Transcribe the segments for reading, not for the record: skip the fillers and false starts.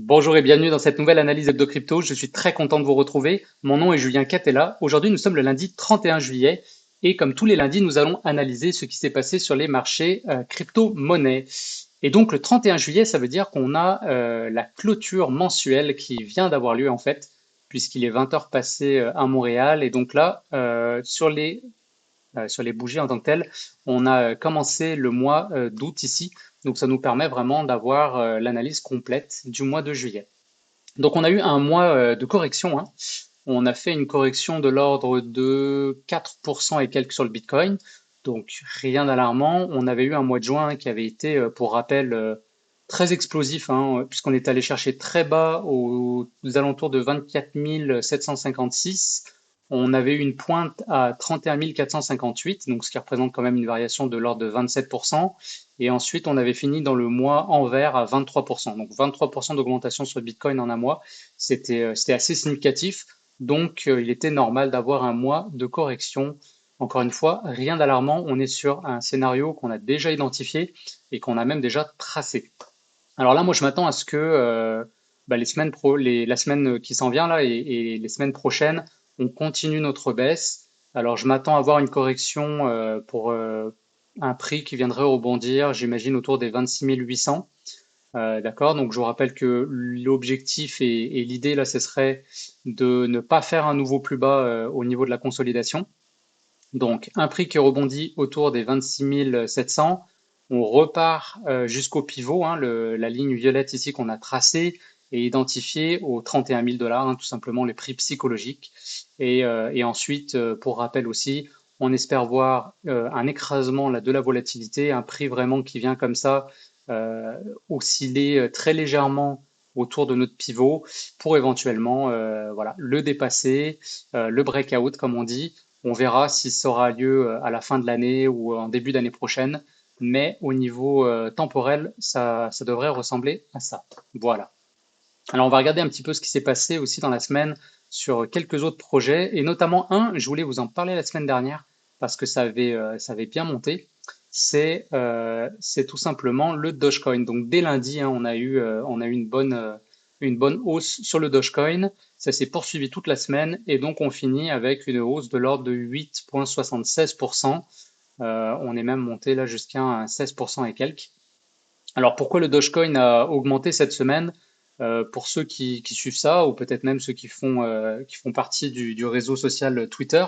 Bonjour et bienvenue dans cette nouvelle analyse hebdo crypto. Je suis très content de vous retrouver. Mon nom est Julien Catella. Aujourd'hui, nous sommes le lundi 31 juillet et comme tous les lundis, nous allons analyser ce qui s'est passé sur les marchés crypto-monnaies. Et donc, le 31 juillet, ça veut dire qu'on a la clôture mensuelle qui vient d'avoir lieu en fait, puisqu'il est 20 heures passées à Montréal. Et donc là, sur les bougies en tant que telles. On a commencé le mois d'août ici, donc ça nous permet vraiment d'avoir l'analyse complète du mois de juillet. Donc on a eu un mois de correction, hein. On a fait une correction de l'ordre de 4% et quelques sur le Bitcoin, donc rien d'alarmant. On avait eu un mois de juin qui avait été, pour rappel, très explosif, hein, puisqu'on est allé chercher très bas aux alentours de 24 756. On avait eu une pointe à 31 458, donc ce qui représente quand même une variation de l'ordre de 27%. Et ensuite, on avait fini dans le mois en vert à 23%. Donc 23% d'augmentation sur le Bitcoin en un mois, c'était assez significatif. Donc il était normal d'avoir un mois de correction. Encore une fois, rien d'alarmant. On est sur un scénario qu'on a déjà identifié et qu'on a même déjà tracé. Alors là, moi, je m'attends à ce que la semaine qui s'en vient là et les semaines prochaines, on continue notre baisse. Alors, je m'attends à avoir une correction pour un prix qui viendrait rebondir, j'imagine, autour des 26 800. D'accord? Donc, je vous rappelle que l'objectif et l'idée là, ce serait de ne pas faire un nouveau plus bas au niveau de la consolidation. Donc, un prix qui rebondit autour des 26 700. On repart jusqu'au pivot, hein, la ligne violette ici qu'on a tracée et identifiée aux 31 000 $, hein, tout simplement les prix psychologiques. Et ensuite, pour rappel aussi, on espère voir un écrasement là, de la volatilité, un prix vraiment qui vient comme ça euh, osciller très légèrement autour de notre pivot pour éventuellement voilà, le dépasser, le breakout comme on dit. On verra si ça aura lieu à la fin de l'année ou en début d'année prochaine, mais au niveau temporel, ça devrait ressembler à ça. Voilà. Alors on va regarder un petit peu ce qui s'est passé aussi dans la semaine sur quelques autres projets, et notamment un, je voulais vous en parler la semaine dernière parce que ça avait bien monté. C'est tout simplement le Dogecoin. Donc dès lundi, hein, on a eu une bonne hausse sur le Dogecoin. Ça s'est poursuivi toute la semaine et donc on finit avec une hausse de l'ordre de 8,76%. On est même monté là jusqu'à 16% et quelques. Alors pourquoi le Dogecoin a augmenté cette semaine? Pour ceux qui suivent ça, ou peut-être même ceux qui font partie du réseau social Twitter,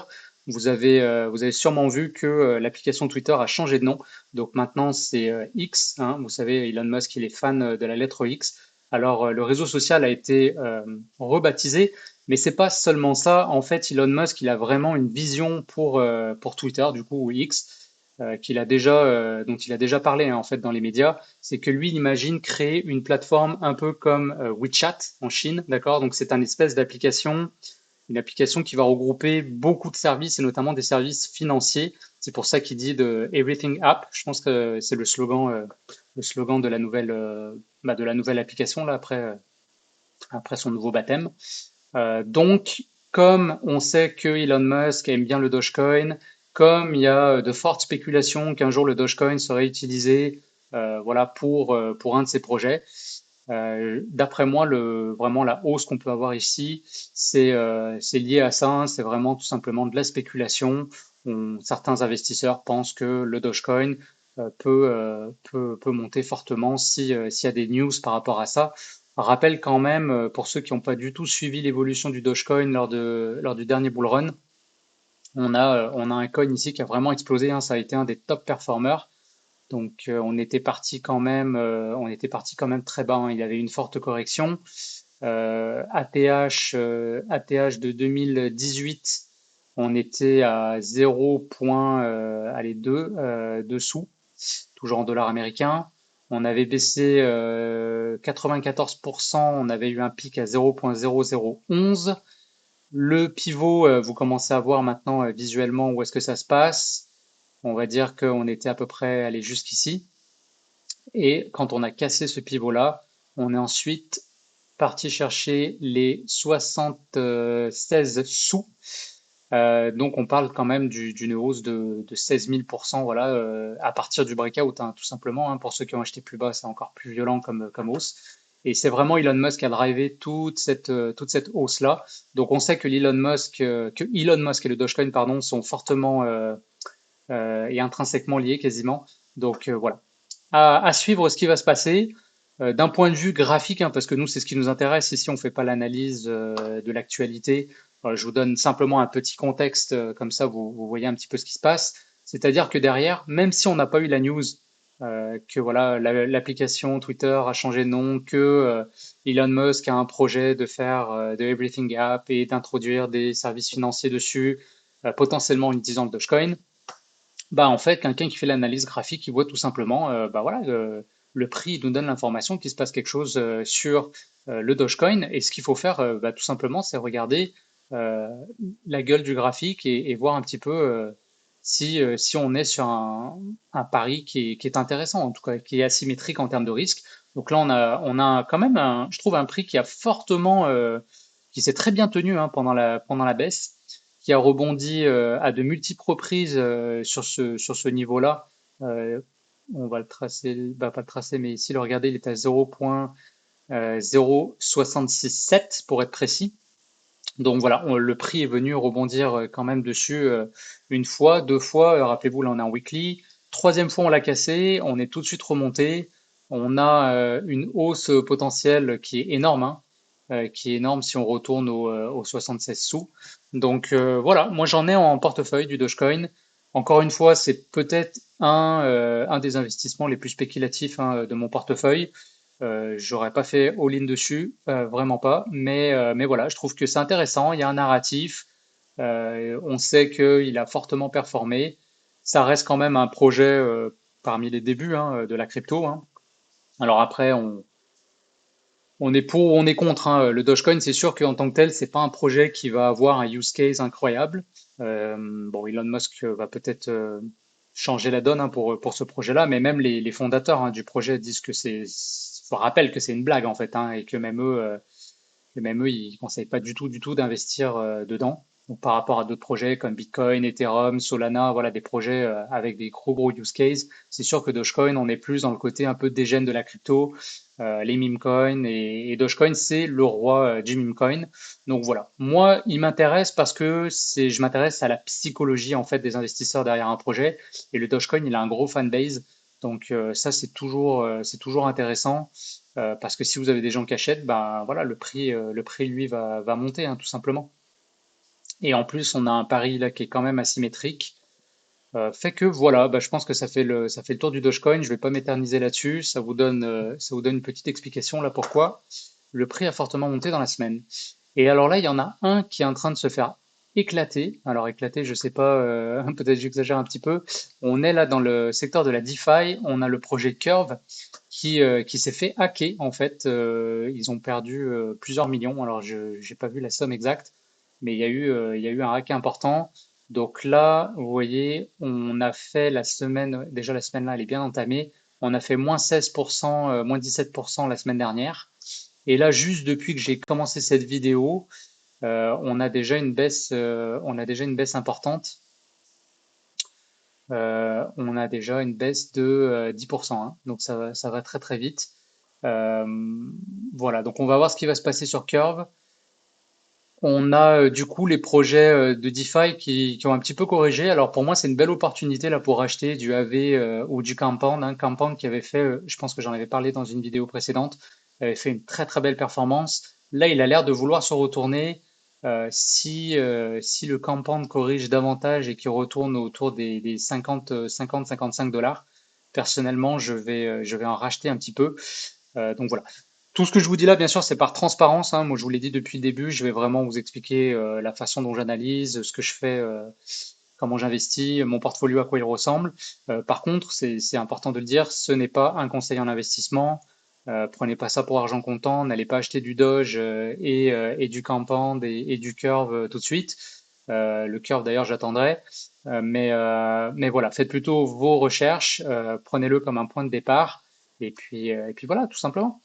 vous avez sûrement vu que l'application Twitter a changé de nom. Donc maintenant c'est X, hein. Vous savez, Elon Musk, il est fan de la lettre X. Alors le réseau social a été rebaptisé, mais c'est pas seulement ça. En fait, Elon Musk, il a vraiment une vision pour Twitter, du coup, ou X, dont il a déjà parlé hein, en fait dans les médias. C'est que lui, il imagine créer une plateforme un peu comme WeChat en Chine, d'accord? Donc c'est un espèce d'application, une application qui va regrouper beaucoup de services et notamment des services financiers. C'est pour ça qu'il dit de Everything App. Je pense que c'est le slogan de la nouvelle application là après son nouveau baptême. Donc, comme on sait que Elon Musk aime bien le Dogecoin, comme il y a de fortes spéculations qu'un jour le Dogecoin serait utilisé voilà, pour un de ses projets, d'après moi, vraiment la hausse qu'on peut avoir ici, c'est lié à ça, hein. C'est vraiment tout simplement de la spéculation. Certains investisseurs pensent que le Dogecoin peut monter fortement s'il y a des news par rapport à ça. Rappel quand même, pour ceux qui n'ont pas du tout suivi l'évolution du Dogecoin lors du dernier bull run, on a un coin ici qui a vraiment explosé, hein. Ça a été un des top performers. Donc on était parti quand même très bas, hein. Il y avait une forte correction. ATH de 2018, on était à 0,2 dessous, toujours en dollars américains. On avait baissé 94%, on avait eu un pic à 0,0011. Le pivot, vous commencez à voir maintenant visuellement où est-ce que ça se passe. On va dire qu'on était à peu près allé jusqu'ici. Et quand on a cassé ce pivot-là, on est ensuite parti chercher les 76 sous. Donc on parle quand même d'une hausse de 16 000%, voilà, à partir du breakout, hein, tout simplement, hein. Pour ceux qui ont acheté plus bas, c'est encore plus violent comme hausse. Et c'est vraiment Elon Musk qui a drivé toute cette hausse-là. Donc on sait que Elon Musk et le Dogecoin, pardon, sont fortement et intrinsèquement liés quasiment. Donc voilà. À suivre ce qui va se passer. D'un point de vue graphique, hein, parce que nous, c'est ce qui nous intéresse. Ici, on ne fait pas l'analyse de l'actualité. Voilà, je vous donne simplement un petit contexte, comme ça, vous voyez un petit peu ce qui se passe. C'est-à-dire que derrière, même si on n'a pas eu la news, que voilà, l'application Twitter a changé de nom, que Elon Musk a un projet de faire de Everything App et d'introduire des services financiers dessus, potentiellement en utilisant le Dogecoin, bah en fait, quelqu'un qui fait l'analyse graphique, il voit tout simplement, bah voilà, le prix il nous donne l'information qu'il se passe quelque chose sur le Dogecoin. Et ce qu'il faut faire, bah, tout simplement, c'est regarder euh, la gueule du graphique et voir un petit peu si on est sur un pari qui est intéressant, en tout cas, qui est asymétrique en termes de risque. Donc là, on a quand même, je trouve, un prix qui a fortement, qui s'est très bien tenu hein, pendant la baisse, qui a rebondi à de multiples reprises sur ce niveau-là. Euh, on va le tracer, bah, pas le tracer, mais ici, le regarder, il est à 0,0667 pour être précis. Donc voilà, le prix est venu rebondir quand même dessus une fois, deux fois. Rappelez-vous, là, on est en weekly. Troisième fois, on l'a cassé. On est tout de suite remonté. On a une hausse potentielle qui est énorme, hein, qui est énorme si on retourne aux 76 sous. Donc voilà, moi j'en ai en portefeuille du Dogecoin. Encore une fois, c'est peut-être un des investissements les plus spéculatifs hein, de mon portefeuille. J'aurais pas fait all-in dessus, vraiment pas. Mais voilà, je trouve que c'est intéressant. Il y a un narratif. On sait qu'il a fortement performé. Ça reste quand même un projet parmi les débuts hein, de la crypto, hein. Alors après, on est pour ou on est contre, hein. Le Dogecoin, c'est sûr qu'en tant que tel, c'est pas un projet qui va avoir un use case incroyable. Bon, Elon Musk va peut-être changer la donne hein, pour ce projet-là, mais même les fondateurs hein, du projet disent que faut rappeler que c'est une blague en fait, hein, et que même eux, ils conseillent pas du tout d'investir dedans. Donc, par rapport à d'autres projets comme Bitcoin, Ethereum, Solana, voilà, des projets avec des gros use cases. C'est sûr que Dogecoin, on est plus dans le côté un peu dégène de la crypto, les meme coins et Dogecoin, c'est le roi du meme coin. Donc voilà. Moi, il m'intéresse parce que je m'intéresse à la psychologie en fait des investisseurs derrière un projet et le Dogecoin, il a un gros fanbase. Donc ça, c'est toujours intéressant. Parce que si vous avez des gens qui achètent, ben voilà, le prix lui va monter, hein, tout simplement. Et en plus, on a un pari là qui est quand même asymétrique. Fait que voilà, bah, je pense que ça fait le tour du Dogecoin. Je vais pas m'éterniser là-dessus. Ça vous donne une petite explication là pourquoi le prix a fortement monté dans la semaine. Et alors là, il y en a un qui est en train de se faire éclater. Alors éclater, je sais pas, peut-être j'exagère un petit peu. On est là dans le secteur de la DeFi. On a le projet Curve qui s'est fait hacker en fait. Ils ont perdu plusieurs millions. Alors je j'ai pas vu la somme exacte, mais il y a eu un hack important. Donc là, vous voyez, on a fait la semaine, déjà la semaine là, elle est bien entamée. On a fait moins 16%, moins 17% la semaine dernière. Et là, juste depuis que j'ai commencé cette vidéo, on a déjà une baisse importante. On a déjà une baisse de 10%, hein. Donc ça va très très vite. Euh, voilà, donc on va voir ce qui va se passer sur Curve. On a du coup les projets de DeFi qui ont un petit peu corrigé. Alors pour moi, c'est une belle opportunité là pour acheter du AV ou du Compound, hein. Compound qui avait fait, je pense que j'en avais parlé dans une vidéo précédente, avait fait une très très belle performance. Là, il a l'air de vouloir se retourner. Si le Compound corrige davantage et qu'il retourne autour des 55 dollars, personnellement, je vais en racheter un petit peu. Donc voilà. Tout ce que je vous dis là, bien sûr, c'est par transparence, hein. Moi, je vous l'ai dit depuis le début, je vais vraiment vous expliquer la façon dont j'analyse, ce que je fais, comment j'investis, mon portfolio, à quoi il ressemble. Par contre, c'est important de le dire, ce n'est pas un conseil en investissement. Prenez pas ça pour argent comptant, n'allez pas acheter du Doge et du Compound et du Curve tout de suite. Le Curve, d'ailleurs, j'attendrai. Mais voilà, faites plutôt vos recherches, prenez-le comme un point de départ. Et puis voilà, tout simplement.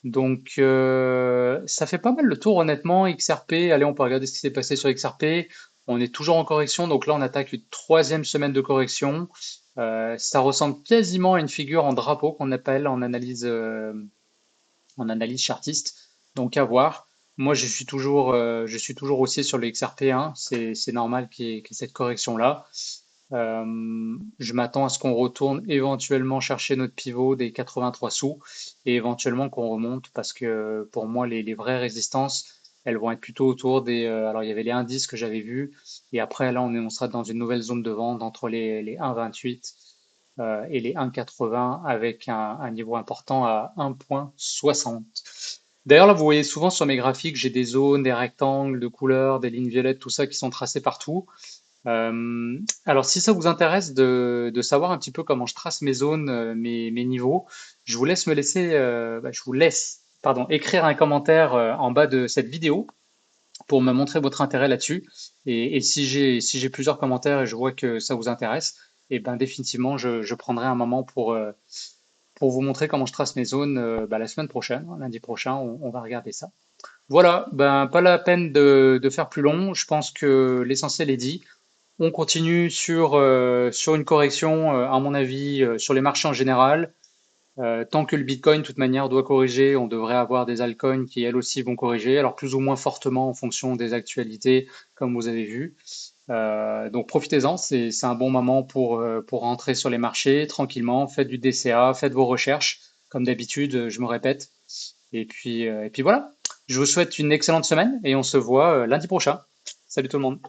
Donc, ça fait pas mal le tour, honnêtement. XRP, allez, on peut regarder ce qui s'est passé sur XRP. On est toujours en correction, donc là, on attaque une troisième semaine de correction. Ça ressemble quasiment à une figure en drapeau qu'on appelle en analyse en analyse chartiste. Donc à voir. Moi, je suis toujours aussi sur le XRP1. C'est normal qu'il y ait cette correction-là. Je m'attends à ce qu'on retourne éventuellement chercher notre pivot des 83 sous et éventuellement qu'on remonte parce que pour moi, les vraies résistances, elles vont être plutôt autour des. Alors, il y avait les indices que j'avais vus et après, là, on sera dans une nouvelle zone de vente entre les 1,28 et les 1,80 avec un niveau important à 1,60. D'ailleurs, là, vous voyez souvent sur mes graphiques, j'ai des zones, des rectangles de couleurs, des lignes violettes, tout ça qui sont tracés partout. Alors, si ça vous intéresse de savoir un petit peu comment je trace mes zones, mes niveaux, je vous laisse, pardon, écrire un commentaire en bas de cette vidéo pour me montrer votre intérêt là-dessus. Et si j'ai plusieurs commentaires et je vois que ça vous intéresse, et ben définitivement, je prendrai un moment pour vous montrer comment je trace mes zones la semaine prochaine, lundi prochain, on va regarder ça. Voilà, ben pas la peine de faire plus long. Je pense que l'essentiel est dit. On continue sur une correction, à mon avis, sur les marchés en général. Tant que le Bitcoin, de toute manière, doit corriger, on devrait avoir des altcoins qui, elles aussi, vont corriger, alors plus ou moins fortement en fonction des actualités, comme vous avez vu. Donc profitez-en, c'est un bon moment pour rentrer sur les marchés tranquillement. Faites du DCA, faites vos recherches, comme d'habitude, je me répète. Et puis voilà, je vous souhaite une excellente semaine et on se voit lundi prochain. Salut tout le monde.